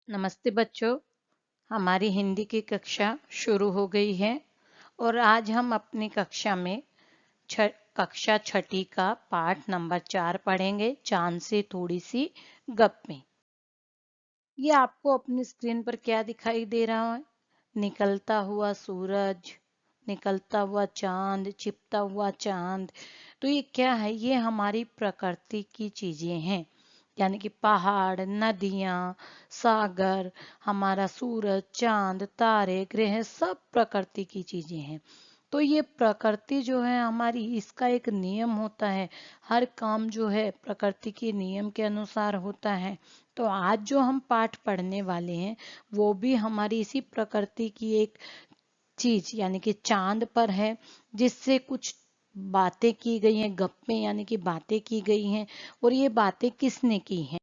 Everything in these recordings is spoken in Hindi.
नमस्ते बच्चों। हमारी हिंदी की कक्षा शुरू हो गई है और आज हम अपनी कक्षा में कक्षा छठी का पाठ नंबर 4 पढ़ेंगे। चांद से थोड़ी सी गप्पें। ये आपको अपनी स्क्रीन पर क्या दिखाई दे रहा है? निकलता हुआ सूरज, निकलता हुआ चांद, छिपता हुआ चांद। तो ये क्या है? ये हमारी प्रकृति की चीजें हैं, यानी कि पहाड़, नदियां, सागर, हमारा सूरज, चांद, तारे, ग्रह, सब प्रकृति की चीजें हैं। तो ये प्रकृति जो है हमारी, इसका एक नियम होता है। हर काम जो है प्रकृति के नियम के अनुसार होता है। तो आज जो हम पाठ पढ़ने वाले हैं वो भी हमारी इसी प्रकृति की एक चीज यानी कि चांद पर है, जिससे कुछ बातें की गई हैं, गप्पे यानी कि बातें की गई हैं। और ये बातें किसने की हैं?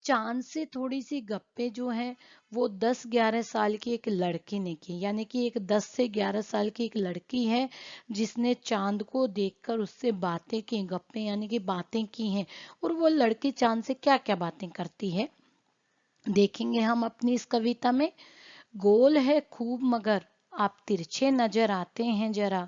चांद से थोड़ी सी गप्पे जो है वो 10-11 साल की एक लड़की ने की, यानी कि एक 10 से 11 साल की एक लड़की है जिसने चांद को देखकर उससे बातें की, गप्पे यानी कि बातें की हैं। और वो लड़की चांद से क्या क्या बातें करती है देखेंगे हम अपनी इस कविता में। गोल है खूब मगर आप तिरछे नजर आते हैं जरा,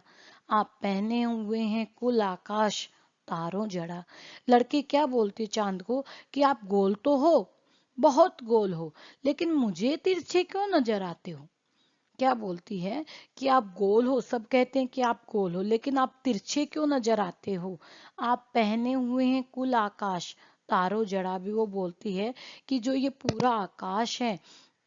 आप पहने हुए हैं कुल आकाश तारों जड़ा। लड़की क्या बोलती है चांद को कि आप गोल तो हो, बहुत गोल हो, लेकिन मुझे तिरछे क्यों नजर आते हो? क्या बोलती है कि आप गोल हो, सब कहते हैं कि आप गोल हो, लेकिन आप तिरछे क्यों नजर आते हो? आप पहने हुए हैं कुल आकाश तारों जड़ा। भी वो बोलती है कि जो ये पूरा आकाश है,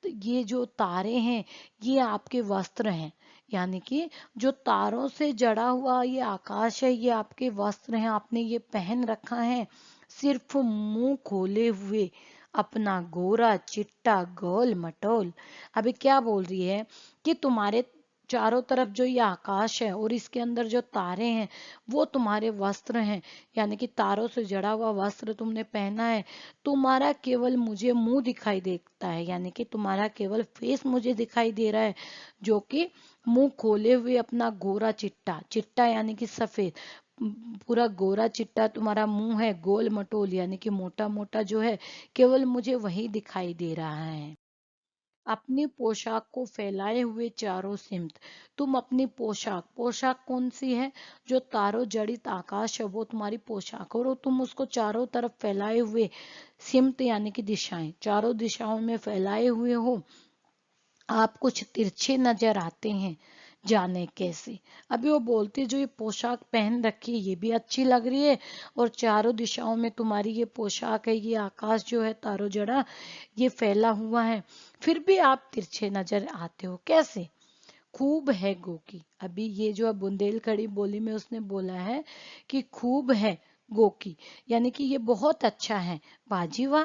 तो ये जो तारे हैं, ये आपके वस्त्र हैं। यानी कि जो तारों से जड़ा हुआ ये आकाश है, ये आपके वस्त्र हैं, आपने ये पहन रखा है। सिर्फ मुंह खोले हुए अपना गोरा चिट्टा गोल मटोल। अभी क्या बोल रही है कि तुम्हारे चारों तरफ जो ये आकाश है और इसके अंदर जो तारे हैं वो तुम्हारे वस्त्र हैं, यानी कि तारों से जड़ा हुआ वस्त्र तुमने पहना है। तुम्हारा केवल मुझे मुंह दिखाई देता है, यानी कि तुम्हारा केवल फेस मुझे दिखाई दे रहा है, जो कि मुंह खोले हुए अपना गोरा चिट्टा, चिट्टा यानी कि सफेद, पूरा गोरा चिट्टा तुम्हारा मुंह है, गोल मटोल यानी कि मोटा मोटा जो है, केवल मुझे वही दिखाई दे रहा है। अपनी पोशाक को फैलाए हुए चारों सिमत। तुम अपनी पोशाक, पोशाक कौन सी है? जो तारों जड़ित आकाश है वो तुम्हारी पोशाक, और तुम उसको चारों तरफ फैलाए हुए, सिमत यानी कि दिशाएं, चारों दिशाओं में फैलाए हुए हो। आप कुछ तिरछे नजर आते हैं, जाने कैसे। अभी वो बोलती है जो ये पोशाक पहन रखी है ये भी अच्छी लग रही है, और चारों दिशाओं में तुम्हारी ये पोशाक है, ये आकाश जो है तारों जड़ा ये फैला हुआ है, फिर भी आप तिरछे नजर आते हो कैसे? खूब है गोकी। अभी ये जो बुंदेलखंडी बोली में उसने बोला है कि खूब है गोकी, यानी कि ये बहुत अच्छा है। बाजी वाह,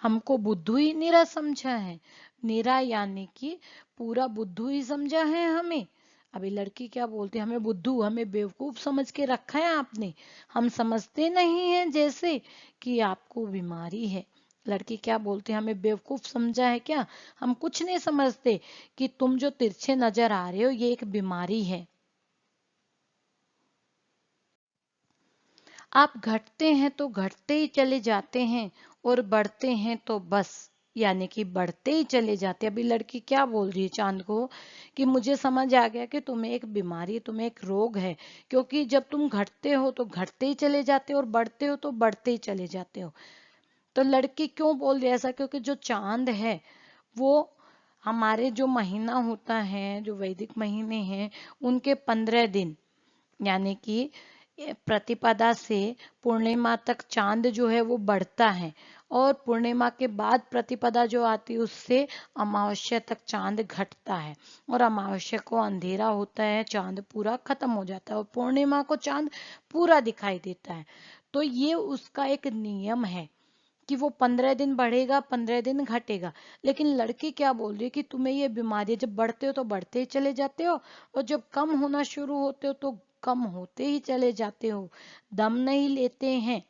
हमको बुद्धू ही निरा समझा है। निरा यानी कि पूरा बुद्धू ही समझा है हमें। अभी लड़की क्या बोलती है, हमें बुद्धू, हमें बेवकूफ समझ के रखा है आपने, हम समझते नहीं हैं जैसे कि आपको बीमारी है। लड़की क्या बोलती है, हमें बेवकूफ समझा है क्या? हम कुछ नहीं समझते कि तुम जो तिरछे नजर आ रहे हो ये एक बीमारी है। आप घटते हैं तो घटते ही चले जाते हैं और बढ़ते हैं तो बस, यानी कि बढ़ते ही चले जाते हैं। अभी लड़की क्या बोल रही है चांद को कि मुझे समझ आ गया कि तुम्हें एक बीमारी, तुम्हें एक रोग है, क्योंकि जब तुम घटते हो तो घटते ही चले जाते हो और बढ़ते हो तो बढ़ते ही चले जाते हो। तो लड़की क्यों बोल रही है ऐसा? क्योंकि जो चांद है वो हमारे जो महीना होता है, जो वैदिक महीने हैं, उनके 15 दिन, यानी कि प्रतिपदा से पूर्णिमा तक चांद जो है वो बढ़ता है, और पूर्णिमा के बाद प्रतिपदा जो आती है उससे अमावस्या तक चांद घटता है, और अमावस्या को अंधेरा होता है, चांद पूरा खत्म हो जाता है, और पूर्णिमा को चांद पूरा दिखाई देता है। तो ये उसका एक नियम है कि वो 15 दिन बढ़ेगा, 15 दिन घटेगा। लेकिन लड़की क्या बोल रही है कि तुम्हें ये बीमारी है, जब बढ़ते हो तो बढ़ते ही चले जाते हो, और जब कम होना शुरू होते हो तो कम होते ही चले जाते हो। दम नहीं लेते हैं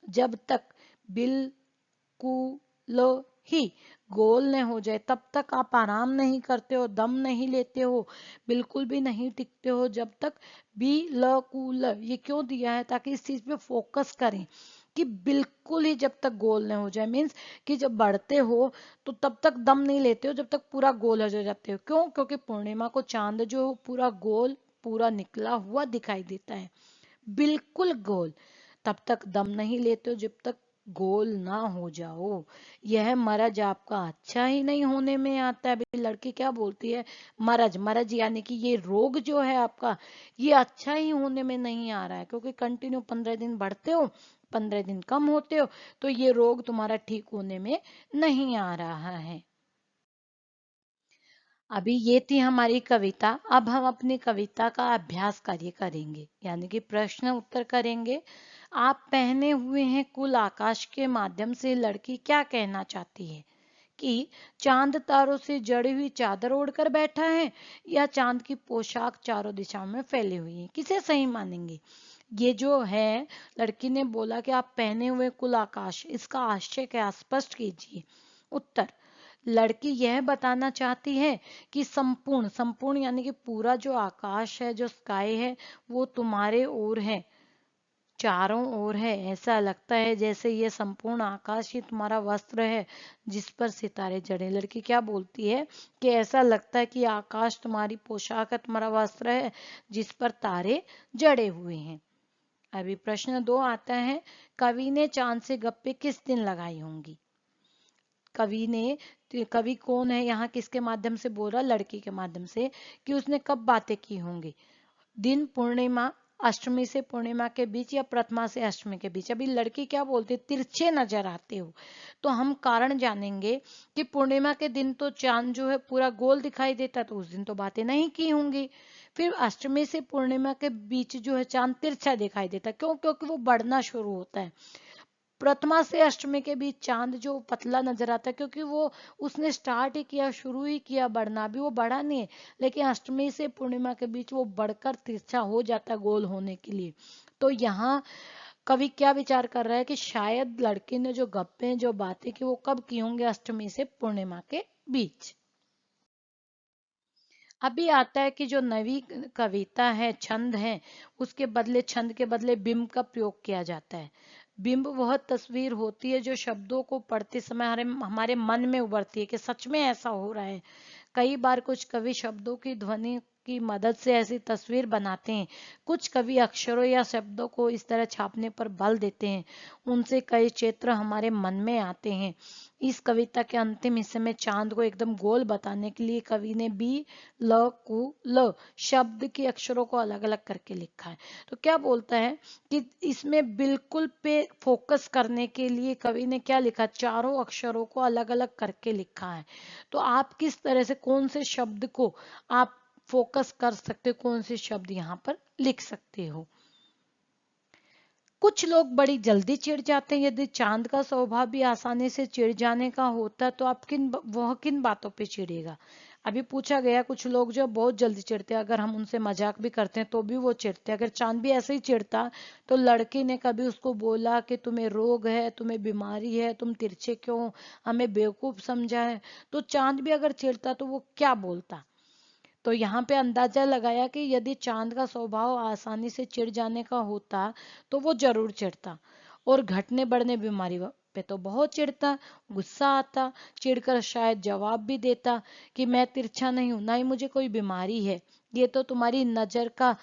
जब तक बिल्कुल ही गोल न हो जाए, तब तक आप आराम नहीं करते हो, दम नहीं लेते हो, बिल्कुल भी नहीं टिकते हो जब तक बिल्कुल। ये क्यों दिया है? ताकि इस चीज पे फोकस करें कि बिल्कुल ही जब तक गोल नहीं हो जाए, मीन्स कि जब बढ़ते हो तो तब तक दम नहीं लेते हो जब तक पूरा गोल हो जाते हो। क्यों? क्योंकि पूर्णिमा को चांद जो पूरा गोल पूरा निकला हुआ दिखाई देता है, बिल्कुल गोल। तब तक दम नहीं लेते हो जब तक गोल ना हो जाओ। यह मरज आपका अच्छा ही नहीं होने में आता है। अभी लड़की क्या बोलती है, मरज, मरज यानी कि ये रोग जो है आपका, ये अच्छा ही होने में नहीं आ रहा है, क्योंकि कंटिन्यू 15 दिन बढ़ते हो, 15 दिन कम होते हो, तो ये रोग तुम्हारा ठीक होने में नहीं आ रहा है। अभी ये थी हमारी कविता। अब हम अपनी कविता का अभ्यास कार्य करेंगे, यानी कि प्रश्न उत्तर करेंगे। आप पहने हुए हैं कुल आकाश के माध्यम से लड़की क्या कहना चाहती है? कि चांद तारों से जड़ी हुई चादर ओढ़कर बैठा है, या चांद की पोशाक चारों दिशाओं में फैली हुई है? किसे सही मानेंगे? ये जो है, लड़की ने बोला कि आप पहने हुए कुल आकाश, इसका आशय क्या, स्पष्ट कीजिए। उत्तर, लड़की यह बताना चाहती है कि संपूर्ण, संपूर्ण यानी कि पूरा जो आकाश है, जो स्काई है, वो तुम्हारे ओर है, चारों ओर है। ऐसा लगता है जैसे ये संपूर्ण आकाश ही तुम्हारा वस्त्र है जिस पर सितारे जड़े। लड़की क्या बोलती है कि ऐसा लगता है कि आकाश तुम्हारी पोशाक है, तुम्हारा वस्त्र है जिस पर तारे जड़े हुए हैं। अभी प्रश्न 2 आता है, कवि ने चांद से गप्पे किस दिन लगाई होंगी? कवि ने, तो कवि कौन है यहाँ, किसके माध्यम से बोल रहा? लड़की के माध्यम से, कि उसने कब बातें की होंगी? दिन पूर्णिमा, अष्टमी से पूर्णिमा के बीच, या प्रथमा से अष्टमी के बीच। अभी लड़की क्या बोलती है, तिरछे नजर आते हो, तो हम कारण जानेंगे कि पूर्णिमा के दिन तो चांद जो है पूरा गोल दिखाई देता, तो उस दिन तो बातें नहीं की होंगी। फिर अष्टमी से पूर्णिमा के बीच जो है चांद तिरछा दिखाई देता, क्यों? क्योंकि वो बढ़ना शुरू होता है। प्रथमा से अष्टमी के बीच चांद जो पतला नजर आता है, क्योंकि वो उसने स्टार्ट ही किया, शुरू ही किया बढ़ना, अभी वो बढ़ा नहीं है, लेकिन अष्टमी से पूर्णिमा के बीच वो बढ़कर तिरछा हो जाता है गोल होने के लिए। तो यहाँ कवि क्या विचार कर रहा है कि शायद लड़के ने जो गप्पे, जो बातें की, वो कब की होंगे? अष्टमी से पूर्णिमा के बीच। अभी आता है कि जो नवी कविता है, छंद है, उसके बदले, छंद के बदले बिंब का प्रयोग किया जाता है। बिंब वह तस्वीर होती है जो शब्दों को पढ़ते समय हमारे हमारे मन में उभरती है कि सच में ऐसा हो रहा है। कई बार कुछ कवि शब्दों की ध्वनि की मदद से ऐसी तस्वीर बनाते हैं। कुछ कवि अक्षरों या शब्दों को इस तरह छापने पर बल देते हैं, उनसे कई चित्र हमारे मन में आते हैं। इस कविता के अंतिम हिस्से में चांद को एकदम गोल बताने के लिए कवि ने बी, ल, कु, ल शब्द के अक्षरों को अलग अलग करके लिखा है। तो क्या बोलता है कि इसमें बिल्कुल पे फोकस करने के लिए कवि ने क्या लिखा, चारों अक्षरों को अलग अलग करके लिखा है। तो आप किस तरह से, कौन से शब्द को आप फोकस कर सकते हो, कौन से शब्द यहाँ पर लिख सकते हो? कुछ लोग बड़ी जल्दी चिढ़ जाते हैं। यदि चांद का स्वभाव भी आसानी से चिढ़ जाने का होता तो आप वह किन बातों पे चिढ़ेगा? अभी पूछा गया, कुछ लोग जो बहुत जल्दी चिढ़ते हैं, अगर हम उनसे मजाक भी करते हैं तो भी वो चिढ़ते हैं। अगर चांद भी ऐसे ही चिढ़ता तो लड़की ने कभी उसको बोला कि तुम्हें रोग है, तुम्हें बीमारी है, तुम तिरछे क्यों, हमें बेवकूफ समझा है, तो चांद भी अगर चिढ़ता तो वो क्या बोलता? तो यहाँ पे अंदाजा लगाया कि यदि चांद का स्वभाव आसानी से चिढ़ जाने का होता तो वो जरूर चिढ़ता, और घटने बढ़ने बीमारी पे तो बहुत चिढ़ता, गुस्सा आता, चिढ़कर शायद जवाब भी देता कि मैं तिरछा नहीं हूं, ना ही मुझे कोई बीमारी है, ये तो तुम्हारी नजर का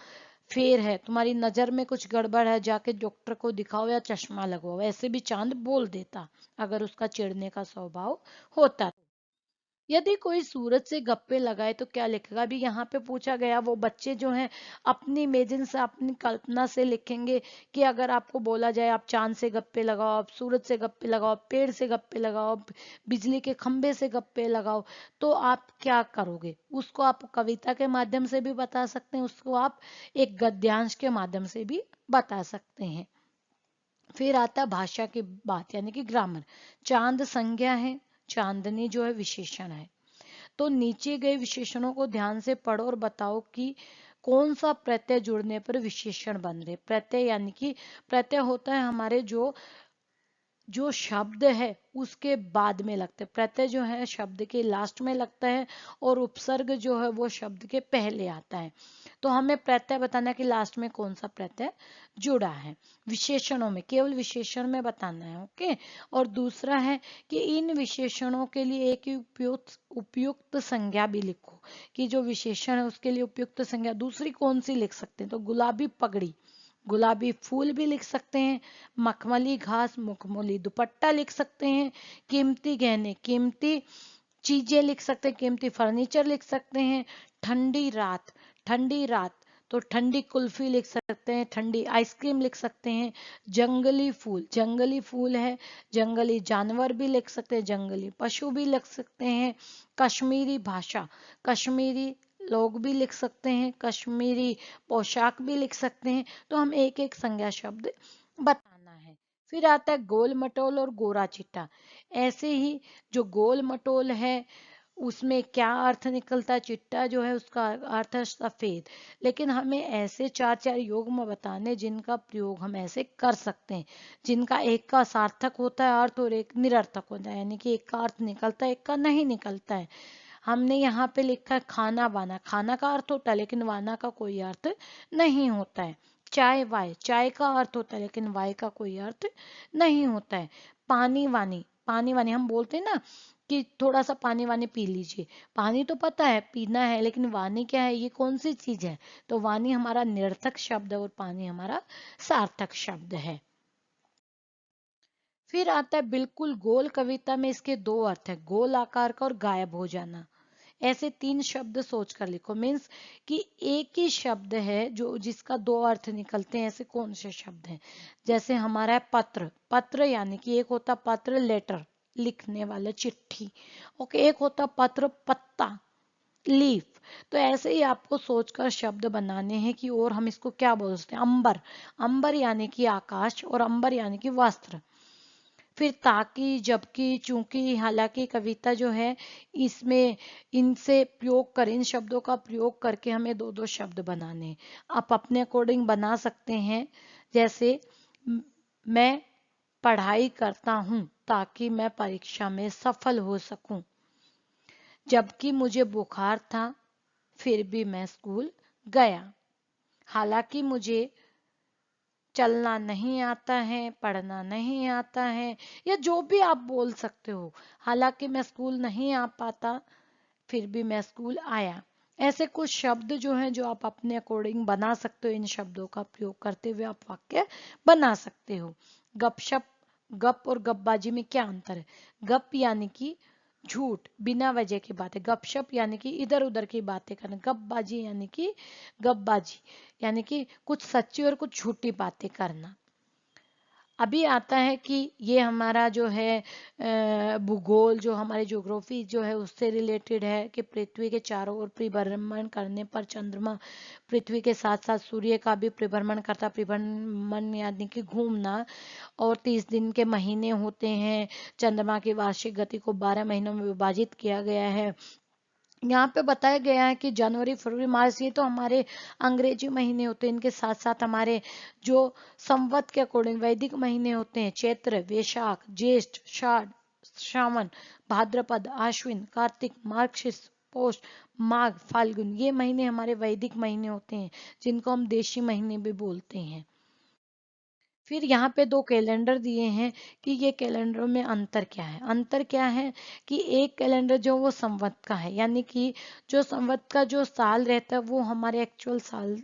फेर है, तुम्हारी नजर में कुछ गड़बड़ है, जाके डॉक्टर को दिखाओ या चश्मा लगवाओ। ऐसे भी चांद बोल देता अगर उसका चिढ़ने का स्वभाव होता। यदि कोई सूरज से गप्पे लगाए तो क्या लिखेगा? अभी यहाँ पे पूछा गया, वो बच्चे जो हैं अपनी इमेजिन से, अपनी कल्पना से लिखेंगे कि अगर आपको बोला जाए आप चांद से गप्पे लगाओ, आप सूरज से गप्पे लगाओ, पेड़ से गप्पे लगाओ, बिजली के खंभे से गप्पे लगाओ, तो आप क्या करोगे? उसको आप कविता के माध्यम से भी बता सकते हैं, उसको आप एक गद्यांश के माध्यम से भी बता सकते हैं। फिर आता भाषा की बात, यानी कि ग्रामर। चांद संज्ञा है, चांदनी जो है विशेषण है। तो नीचे गए विशेषणों को ध्यान से पढ़ो और बताओ कि कौन सा प्रत्यय जुड़ने पर विशेषण बन रहे। प्रत्यय यानी कि प्रत्यय होता है हमारे जो जो शब्द है उसके बाद में लगता है। प्रत्यय जो है शब्द के लास्ट में लगता है और उपसर्ग जो है वो शब्द के पहले आता है। तो हमें प्रत्यय बताना है कि लास्ट में कौन सा प्रत्यय जुड़ा है। विशेषणों में, केवल विशेषण में बताना है। ओके। और दूसरा है कि इन विशेषणों के लिए एक उपयुक्त उपयुक्त संज्ञा भी लिखो, कि जो विशेषण है उसके लिए उपयुक्त संज्ञा दूसरी कौन सी लिख सकते हैं। तो गुलाबी पगड़ी, गुलाबी फूल भी लिख सकते हैं। मखमली घास, मुखमली दुपट्टा लिख सकते हैं। कीमती गहने, कीमती चीजें लिख सकते हैं, कीमती फर्नीचर लिख सकते हैं। ठंडी रात, ठंडी रात तो ठंडी कुल्फी लिख सकते हैं, ठंडी आइसक्रीम लिख सकते हैं। जंगली फूल, जंगली फूल है। जंगली जानवर भी लिख सकते हैं, जंगली पशु भी लिख सकते हैं। कश्मीरी भाषा, कश्मीरी लोग भी लिख सकते हैं। कश्मीरी पोशाक भी लिख सकते हैं। तो हम एक एक संज्ञा शब्द बताना है। फिर आता है गोल मटोल और गोरा चिट्टा। ऐसे ही जो गोल मटोल है उसमें क्या अर्थ निकलता है, चिट्टा जो है उसका अर्थ है सफेद। लेकिन हमें ऐसे चार चार योग में बताने जिनका प्रयोग हम ऐसे कर सकते हैं, जिनका एक का सार्थक होता है अर्थ और एक निरर्थक होता है, यानी कि एक का अर्थ निकलता है एक का नहीं निकलता है। हमने यहाँ पे लिखा है खाना बाना, खाना का अर्थ होता है लेकिन वाना का कोई अर्थ नहीं होता है। चाय वाय, चाय का अर्थ होता है लेकिन वाय का कोई अर्थ नहीं होता है। पानी वानी, पानी वानी हम बोलते हैं ना कि थोड़ा सा पानी वानी पी लीजिए। पानी तो पता है पीना है, लेकिन वानी क्या है, ये कौन सी चीज है। तो वानी हमारा निरर्थक शब्द है और पानी हमारा सार्थक शब्द है। फिर आता है बिल्कुल गोल। कविता में इसके दो अर्थ है, गोल आकार का और गायब हो जाना। ऐसे तीन शब्द सोच कर लिखो। मीन्स कि एक ही शब्द है जो जिसका दो अर्थ निकलते हैं। ऐसे कौन से शब्द हैं, जैसे हमारा है पत्र, पत्र यानी कि एक होता पत्र लेटर, लिखने वाला चिट्ठी। ओके। एक होता पत्र पत्ता, लीफ। तो ऐसे ही आपको सोचकर शब्द बनाने हैं कि और हम इसको क्या बोलते हैं। अंबर, अंबर यानी कि आकाश और अंबर यानी कि वस्त्र। फिर ताकि, जबकि, चूंकि, हालांकि कविता जो है इसमें इनसे प्रयोग कर, इन शब्दों का प्रयोग करके हमें दो दो शब्द बनाने हैं। आप अपने अकॉर्डिंग बना सकते हैं। जैसे मैं पढ़ाई करता हूं ताकि मैं परीक्षा में सफल हो सकूं। जबकि मुझे बुखार था फिर भी मैं स्कूल गया। हालांकि मुझे चलना नहीं आता है, पढ़ना नहीं आता है, या जो भी आप बोल सकते हो। हालांकि मैं स्कूल नहीं आ पाता फिर भी मैं स्कूल आया। ऐसे कुछ शब्द जो हैं जो आप अपने अकॉर्डिंग बना सकते हो। इन शब्दों का प्रयोग करते हुए आप वाक्य बना सकते हो। गपशप, गप और गपबाजी में क्या अंतर है। गप यानी कि झूठ, बिना वजह की बातें। गपशप यानी कि इधर उधर की बातें करना। गपबाजी यानी कि, गपबाजी यानी कि कुछ सच्ची और कुछ झूठी बातें करना। अभी आता है कि ये हमारा जो है भूगोल, जो हमारे ज्योग्राफी जो है उससे रिलेटेड है कि पृथ्वी के चारों ओर परिभ्रमण करने पर चंद्रमा पृथ्वी के साथ साथ सूर्य का भी परिभ्रमण करता। परिभ्रमण यानी कि घूमना। और 30 दिन के महीने होते हैं। चंद्रमा की वार्षिक गति को 12 महीनों में विभाजित किया गया है। यहाँ पे बताया गया है कि जनवरी फरवरी मार्च ये तो हमारे अंग्रेजी महीने होते हैं। इनके साथ साथ हमारे जो संवत के अकॉर्डिंग वैदिक महीने होते हैं, चैत्र, वैशाख, ज्येष्ठ, आषाढ़, श्रावण, भाद्रपद, आश्विन, कार्तिक, मार्गशीर्ष, पौष, माघ, फाल्गुन, ये महीने हमारे वैदिक महीने होते हैं, जिनको हम देशी महीने भी बोलते हैं। फिर यहाँ पे दो कैलेंडर दिए हैं कि ये कैलेंडरों में अंतर क्या है। अंतर क्या है कि एक कैलेंडर जो वो संवत का है, यानी कि जो संवत का जो साल रहता है वो हमारे एक्चुअल साल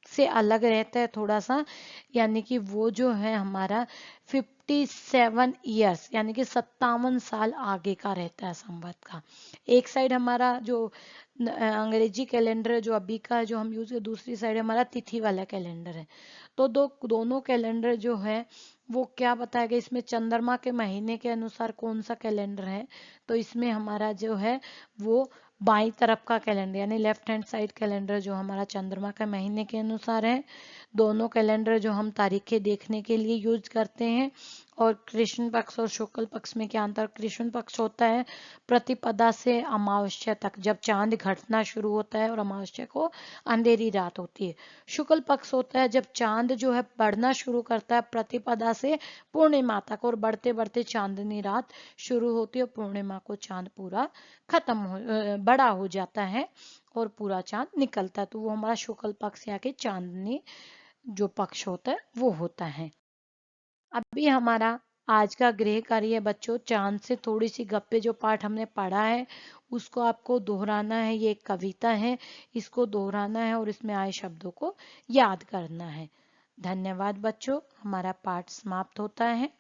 से अलग रहता है थोड़ा सा। यानी कि वो जो है हमारा 57 ईयर्स यानी कि 57 साल आगे का रहता है संवत का। एक साइड हमारा जो अंग्रेजी कैलेंडर है जो अभी का जो हम यूज कर, दूसरी साइड हमारा तिथि वाला कैलेंडर है। तो दोनों कैलेंडर जो है वो क्या बताया गया, इसमें चंद्रमा के महीने के अनुसार कौन सा कैलेंडर है। तो इसमें हमारा जो है वो बाई तरफ का कैलेंडर यानी लेफ्ट हैंड साइड कैलेंडर जो हमारा चंद्रमा के महीने के अनुसार है। दोनों कैलेंडर जो हम तारीखें देखने के लिए यूज करते हैं। और कृष्ण पक्ष और शुक्ल पक्ष में क्या अंतर? कृष्ण पक्ष होता है प्रतिपदा से अमावस्या तक, जब चांद घटना शुरू होता है और अमावस्या को अंधेरी रात होती है। शुक्ल पक्ष होता है जब चांद जो है बढ़ना शुरू करता है प्रतिपदा से पूर्णिमा तक, और बढ़ते बढ़ते चांदनी रात शुरू होती है और पूर्णिमा को चांद पूरा बड़ा हो जाता है और पूरा चांद निकलता है। तो वो हमारा शुक्ल पक्ष या के चांदनी जो पक्ष होता है वो होता है। अभी हमारा आज का गृह कार्य बच्चों, चांद से थोड़ी सी गप्पे जो पाठ हमने पढ़ा है उसको आपको दोहराना है। ये एक कविता है, इसको दोहराना है और इसमें आए शब्दों को याद करना है। धन्यवाद बच्चों, हमारा पाठ समाप्त होता है।